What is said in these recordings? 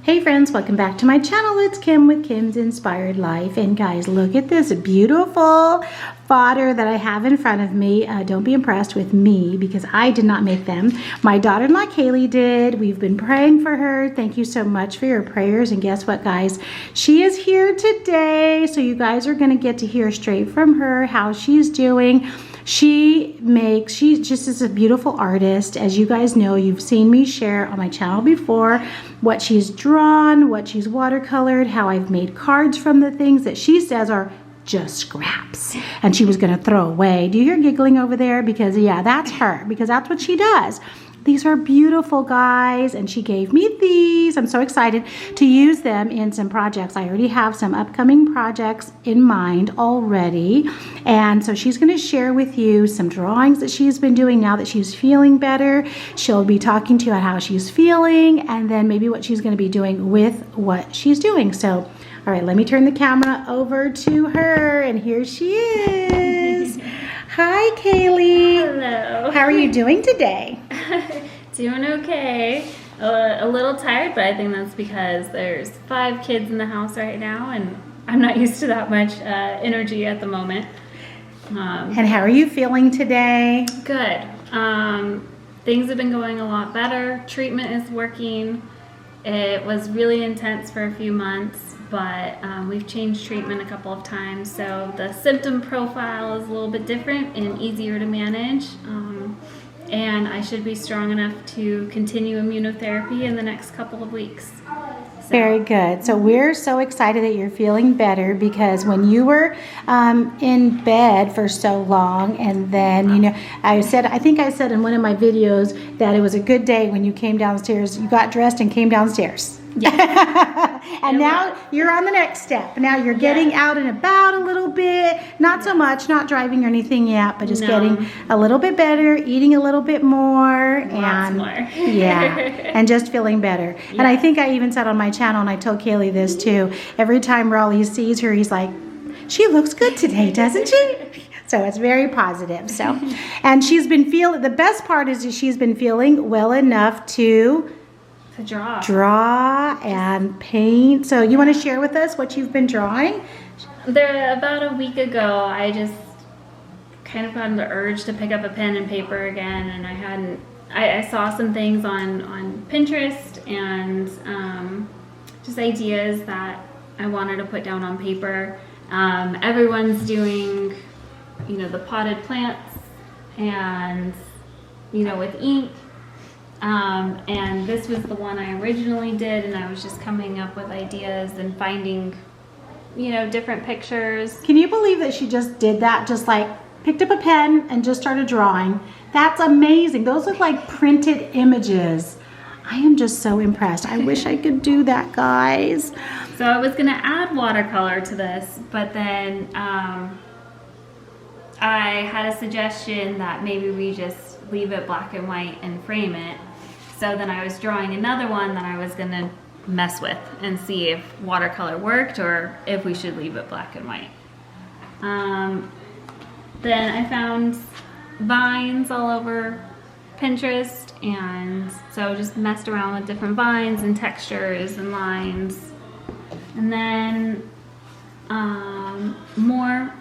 Hey friends, welcome back to my channel. It's Kim with Kim's Inspired Life. And guys, look at this beautiful fodder that I have in front of me. Don't be impressed with me because I did not make them. My daughter-in-law Kaylee did. We've been praying for her. Thank you so much for your prayers. And guess what, guys? She is here today. So you guys are going to get to hear straight from her how she's doing. She just is a beautiful artist. As you guys know, you've seen me share on my channel before what she's drawn, what she's watercolored, how I've made cards from the things that she says are just scraps and she was gonna throw away. Do you hear giggling over there? Because yeah, that's her, because that's what she does. These are beautiful, guys, and she gave me these. I'm so excited to use them in some projects. I already have some upcoming projects in mind already, and so she's going to share with you some drawings that she's been doing now that she's feeling better. She'll be talking to you about how she's feeling and then maybe what she's going to be doing with what she's doing. So, all right, let me turn the camera over to her, and here she is. Hi, Kaylee. Hello. How are you doing today? Doing okay. A little tired, but I think that's because there's 5 kids in the house right now, and I'm not used to that much energy at the moment. And how are you feeling today? Good. Things have been going a lot better. Treatment is working. It was really intense for a few months, but we've changed treatment a couple of times, so the symptom profile is a little bit different and easier to manage. And I should be strong enough to continue immunotherapy in the next couple of weeks. So. Very good. So we're so excited that you're feeling better, because when you were in bed for so long, and then, you know, I think I said in one of my videos that it was a good day when you came downstairs, you got dressed and came downstairs. Yeah. And now you're on the next step. Now you're getting out and about a little bit. Not so much, not driving or anything yet, but just getting a little bit better, eating a little bit more. Lots more. Yeah, and just feeling better. Yeah. And I think I even said on my channel, and I told Kaylee this too, every time Raleigh sees her, he's like, she looks good today, doesn't she? So it's very positive. So, and she's been feeling, the best part is that she's been feeling well enough to draw and paint. So you want to share with us what you've been drawing? About a week ago, I just kind of got the urge to pick up a pen and paper again, and I saw some things on Pinterest and just ideas that I wanted to put down on paper. Everyone's doing, you know, the potted plants and, you know, with ink. And this was the one I originally did, and I was just coming up with ideas and finding, you know, different pictures. Can you believe that she just did that? Just like picked up a pen and just started drawing. That's amazing. Those look like printed images. I am just so impressed. I wish I could do that, guys. So I was going to add watercolor to this, but then I had a suggestion that maybe we just leave it black and white and frame it. So then I was drawing another one that I was going to mess with and see if watercolor worked or if we should leave it black and white. Then I found vines all over Pinterest, and so just messed around with different vines and textures and lines. And then more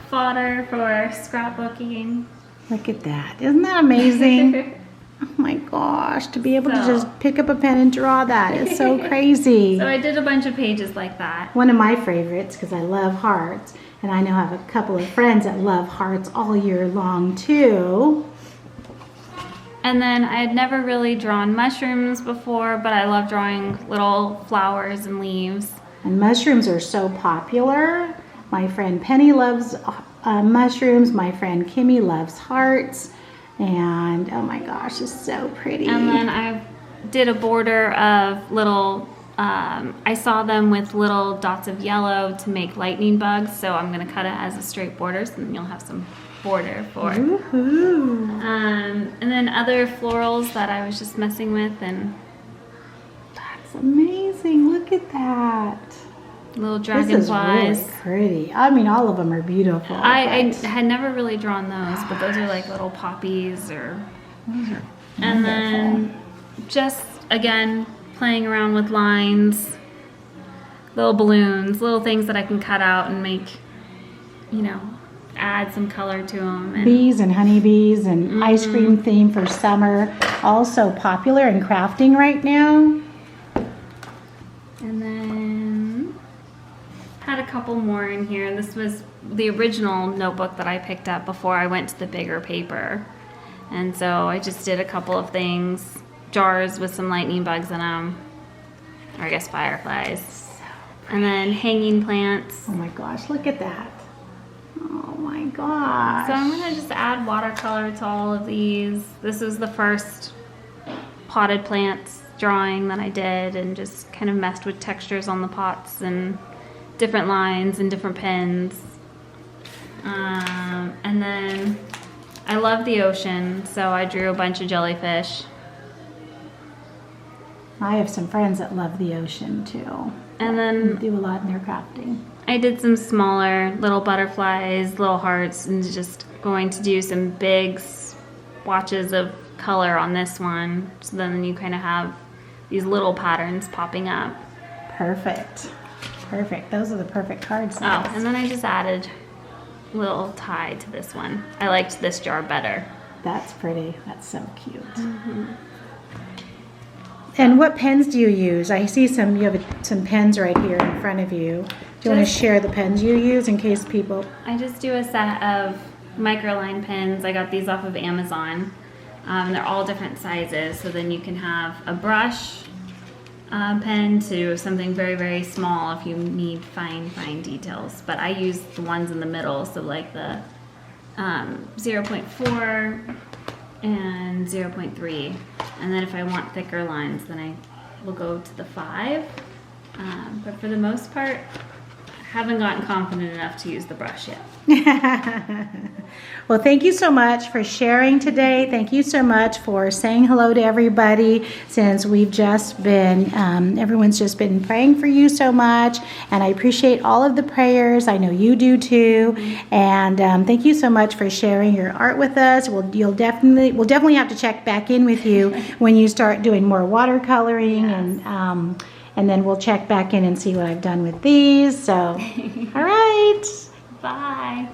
fodder for scrapbooking. Look at that. Isn't that amazing? Oh my gosh, to be able to just pick up a pen and draw that is so crazy. So I did a bunch of pages like that. One of my favorites, because I love hearts, and I know I have a couple of friends that love hearts all year long too. And then I had never really drawn mushrooms before, but I love drawing little flowers and leaves. And mushrooms are so popular. My friend Penny loves mushrooms. My friend Kimmy loves hearts. And oh my gosh, it's so pretty. And then I did a border of little, I saw them with little dots of yellow to make lightning bugs. So I'm going to cut it as a straight border, so then you'll have some border for it. And then other florals that I was just messing with, and that's amazing. Look at that. Little dragonflies. This is really pretty. I mean, all of them are beautiful. I had never really drawn those, but those are like little poppies or. Those are and then just again playing around with lines, little balloons, little things that I can cut out and make, you know, add some color to them. And bees and honeybees and ice cream theme for summer. Also popular in crafting right now. And then had a couple more in here. This was the original notebook that I picked up before I went to the bigger paper. And so I just did a couple of things. Jars with some lightning bugs in them. Or I guess fireflies. And then hanging plants. Oh my gosh, look at that. Oh my gosh. So I'm gonna just add watercolor to all of these. This is the first potted plants drawing that I did, and just kind of messed with textures on the pots and different lines and different pens. And then I love the ocean, so I drew a bunch of jellyfish. I have some friends that love the ocean too. And then Do a lot in their crafting. I did some smaller little butterflies, little hearts, and just going to do some big swatches of color on this one. So then you kind of have these little patterns popping up. Perfect. Perfect. Those are the perfect cards. Oh, and then I just added a little tie to this one. I liked this jar better. That's pretty. That's so cute. And what pens do you use? I see some, you have some pens right here in front of you. Do you want to share the pens you use in case people... I just do a set of microline pens. I got these off of Amazon. They're all different sizes, so then you can have a brush pen to something very, very small if you need fine details. But I use the ones in the middle, so like the 0.4 and 0.3. And then if I want thicker lines, then I will go to the 5. But for the most part, I haven't gotten confident enough to use the brush yet. Well, thank you so much for sharing today. Thank you so much for saying hello to everybody, since we've just been, everyone's just been praying for you so much, and I appreciate all of the prayers. I know you do too. And thank you so much for sharing your art with us. We'll definitely have to check back in with you when you start doing more watercoloring. Yes. And then we'll check back in and see what I've done with these. So, all right. Bye.